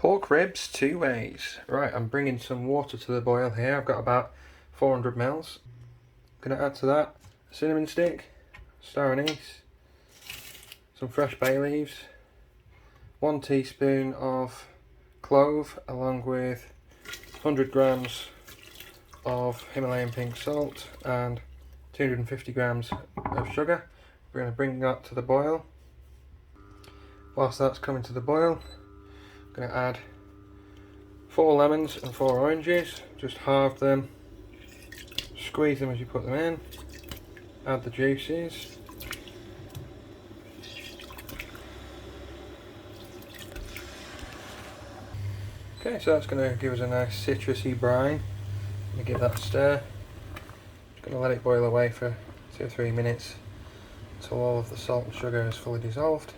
Pork ribs two ways. Right, I'm bringing some water to the boil here. I've got about 400 mils. Going to add to that a cinnamon stick, star anise, some fresh bay leaves, 1 teaspoon of clove, along with 100 grams of Himalayan pink salt and 250 grams of sugar. We're going to bring that to the boil. Whilst that's coming to the boil, I'm going to add 4 lemons and 4 oranges. Just halve them, squeeze them as you put them in, add the juices. Okay, so that's going to give us a nice citrusy brine. I'm going to give that a stir. Just going to let it boil away for 2 or 3 minutes until all of the salt and sugar is fully dissolved.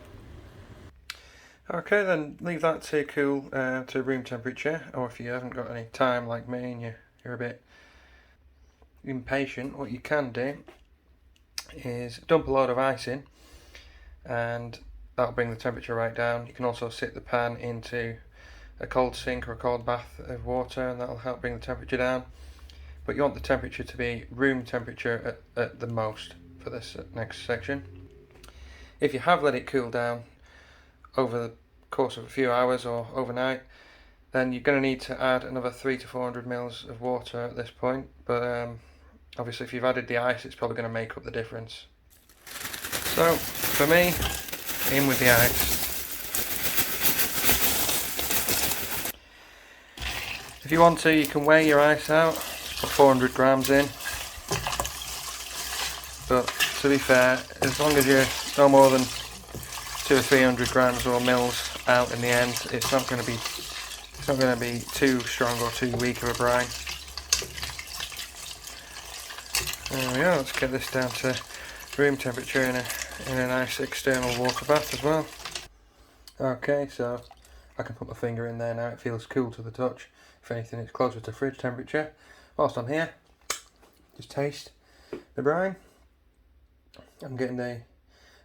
Okay, then leave that to cool to room temperature, or if you haven't got any time like me and you're a bit impatient, what you can do is dump a load of ice in, and that'll bring the temperature right down. You can also sit the pan into a cold sink or a cold bath of water, and that'll help bring the temperature down. But you want the temperature to be room temperature at the most for this next section. If you have let it cool down over the course of a few hours or overnight, then you're going to need to add another 300 to 400 mils of water at this point. But obviously if you've added the ice, it's probably going to make up the difference. So for me, in with the ice. If you want to, you can weigh your ice out, put 400 grams in, but to be fair, as long as you're no more than 200 or 300 grams or mils out in the end, it's not going to be too strong or too weak of a brine. There we are. Let's get this down to room temperature in a nice external water bath as well. Okay, so I can put my finger in there now. It feels cool to the touch. If anything, it's closer to fridge temperature. Whilst I'm here, just taste the brine. I'm getting the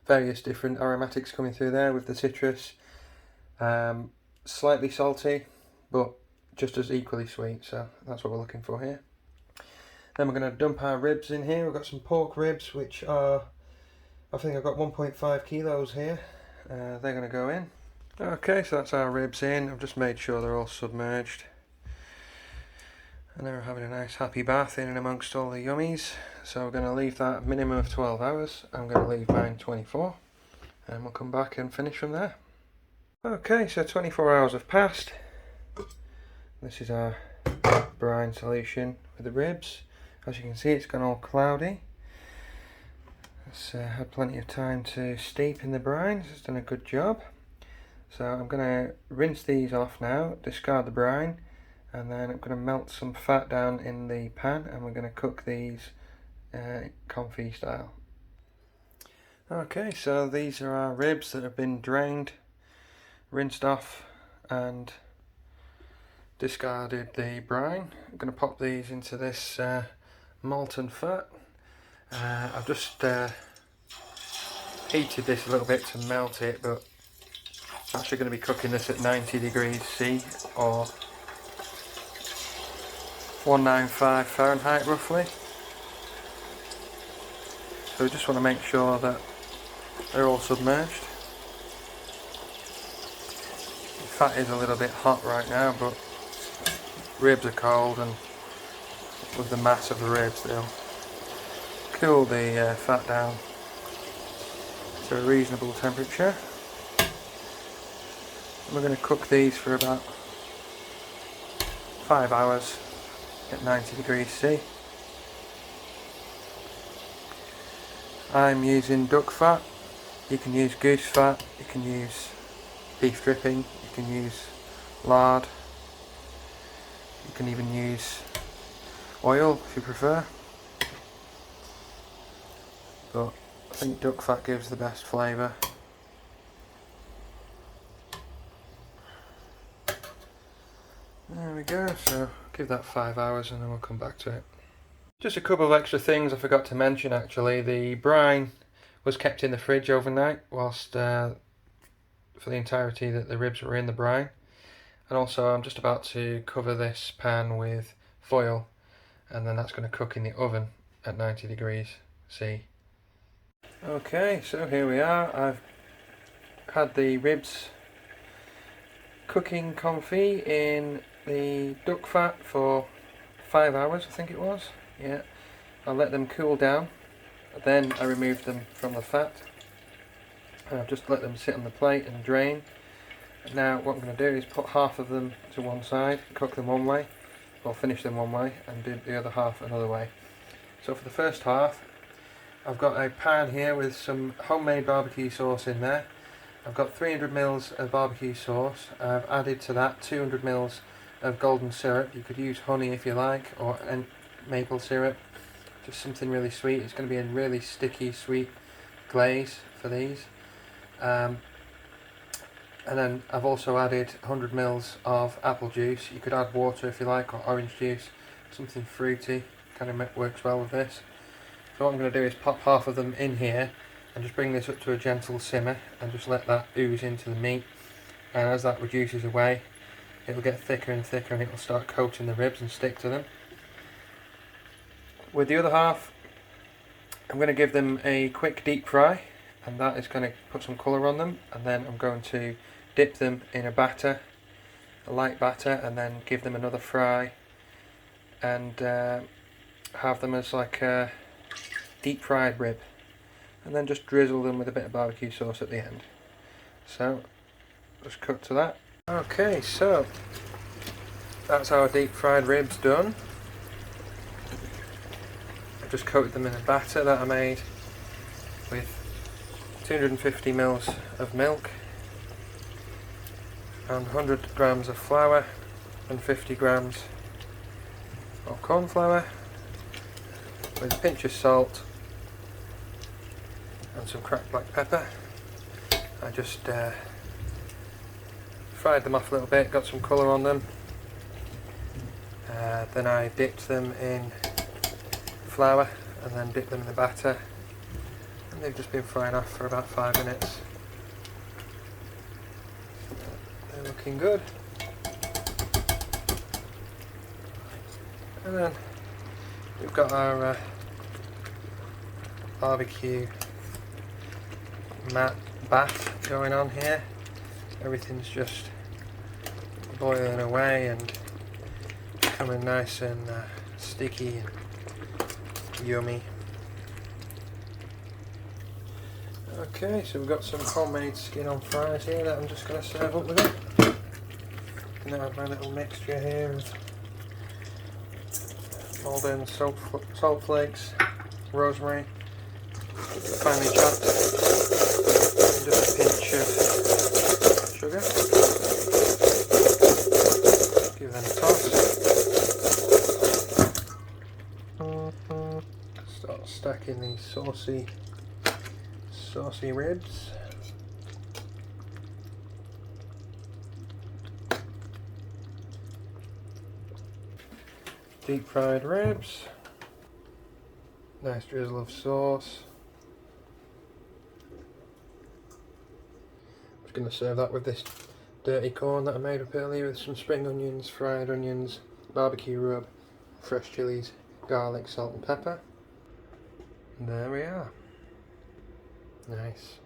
various different aromatics coming through there with the citrus. Slightly salty, but just as equally sweet, so that's what we're looking for here. Then we're going to dump our ribs in here. We've got some pork ribs, which are, I think I've got 1.5 kilos here. They're going to go in. Okay, so that's our ribs in. I've just made sure they're all submerged. And they're having a nice happy bath in and amongst all the yummies. So we're going to leave that a minimum of 12 hours. I'm going to leave mine 24. And we'll come back and finish from there. Okay, so 24 hours have passed. This is our brine solution with the ribs. As you can see, it's gone all cloudy. It's had plenty of time to steep in the brine. It's done a good job. So I'm going to rinse these off now, discard the brine, and then I'm going to melt some fat down in the pan, and we're going to cook these confit style. Okay, so these are our ribs that have been drained, rinsed off, and discarded the brine. I'm going to pop these into this molten fat. I've just heated this a little bit to melt it, but I'm actually going to be cooking this at 90 degrees C or 195 Fahrenheit roughly. So we just want to make sure that they're all submerged. The fat is a little bit hot right now, but ribs are cold, and with the mass of the ribs they'll cool the fat down to a reasonable temperature. And we're going to cook these for about 5 hours at 90 degrees C. I'm using duck fat. You can use goose fat, you can use beef dripping, you can use lard, you can even use oil if you prefer, but I think duck fat gives the best flavour. There we go, so give that 5 hours and then we'll come back to it. Just a couple of extra things I forgot to mention actually. The brine was kept in the fridge overnight whilst for the entirety that the ribs were in the brine. And also I'm just about to cover this pan with foil, and then that's going to cook in the oven at 90 degrees C. Okay, so here we are. I've had the ribs cooking confit in the duck fat for 5 hours, I think it was. Yeah, I'll let them cool down, then I removed them from the fat. I've just let them sit on the plate and drain. Now what I'm going to do is put half of them to one side, cook them one way, or finish them one way, and do the other half another way. So for the first half, I've got a pan here with some homemade barbecue sauce in there. I've got 300 ml of barbecue sauce. I've added to that 200 ml of golden syrup. You could use honey if you like, or maple syrup, just something really sweet. It's going to be a really sticky, sweet glaze for these. And then I've also added 100 ml of apple juice. You could add water if you like, or orange juice, something fruity, kind of works well with this. So what I'm going to do is pop half of them in here and just bring this up to a gentle simmer and just let that ooze into the meat. And as that reduces away, it'll get thicker and thicker, and it'll start coating the ribs and stick to them. With the other half, I'm going to give them a quick deep fry, and that is going to put some colour on them, and then I'm going to dip them in a batter, a light batter, and then give them another fry and have them as like a deep fried rib, and then just drizzle them with a bit of barbecue sauce at the end. So just cut to that. Okay, so that's our deep fried ribs done. I've just coated them in a batter that I made with 250 ml of milk and 100 grams of flour and 50 grams of corn flour, with a pinch of salt and some cracked black pepper. I just fried them off a little bit, got some colour on them. Then I dipped them in flour and then dipped them in the batter, and they've just been frying off for about 5 minutes. They're looking good. And then we've got our barbecue mat bath going on here. Everything's just boiling away and becoming nice and sticky and yummy. Okay, so we've got some homemade skin on fries here that I'm just going to serve up with it. I'm going to add my little mixture here of Maldon salt flakes, rosemary, finely chopped, and just a pinch of sugar. Give them a toss. Start stacking these saucy ribs. Deep fried ribs. Nice drizzle of sauce. I'm just going to serve that with this dirty corn that I made up earlier with some spring onions, fried onions, barbecue rub, fresh chilies, garlic, salt and pepper. And there we are. Nice.